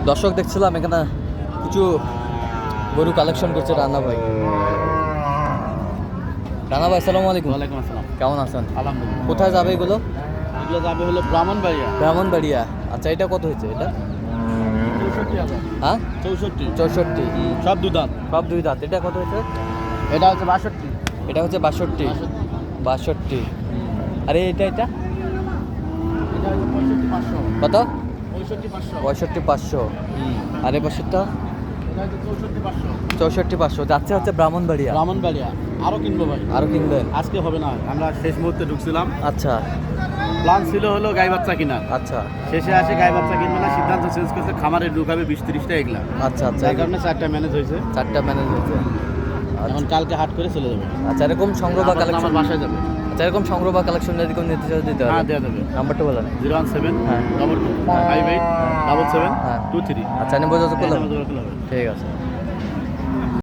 দর্শক দেখছিলাম এখানে কিছু গরু কালেকশন করছে রানা ভাই। রানা ভাই আসসালামু আলাইকুম। ওয়ালাইকুম আসসালাম। কেমন আছেন? আলহামদুলিল্লাহ। কোথায় যাবে এগুলো? এগুলো যাবে হলো ব্রাহ্মণবাড়িয়া। ব্রাহ্মণবাড়িয়া। আচ্ছা, এটা কত হয়েছে এটা? 64,000। হ্যাঁ, 64। 64। সব দুধান। সব দুই দাঁত। এটা কত হয়েছে? এটা হচ্ছে 62। এটা হচ্ছে 62। 62। আরে এটা এটা এটা হচ্ছে 65,500। কত? 65,500। 65,500। আর এই পাশেরটা এটা হচ্ছে 64,500। 64,500। যাচ্ছে হচ্ছে ব্রাহ্মণবাড়িয়া। ব্রাহ্মণবাড়িয়া। আরো কিনবো ভাই। আরও কিনবেন? আজকে হবে না, আমরা শেষ মুহূর্তে ঢুকছিলাম। আচ্ছা প্ল্যান ছিল হলো গাই বাচ্চা কিনা, আচ্ছা শেষে আসে গাই বাচ্চা কিনবে না, সিদ্ধান্ত চেঞ্জ করছে খামারে ঢুকাবে 20-30টা এগুলা। আচ্ছা আচ্ছা। যার কারণে 4টা ম্যানেজ হয়েছে। 4টা ম্যানেজ হয়েছে। এখন কালকে হাট করে চলে যাবে। আচ্ছা, এরকম সংগ্রহ বা আপাতত কালেকশন, আমার বাসায় যাবে। আচ্ছা এরকম সংগ্রহ বা কালেকশন যদি কোনো নিতে চাও দিতে হ্যাঁ, হবে। দেওয়া যাবে। নাম্বারটা বলেন। 017 হ্যাঁ। 22 58 হ্যাঁ। 77 23। আচ্ছা, আমি বোঝাতে করলাম। হ্যাঁ, ঠিক আছে।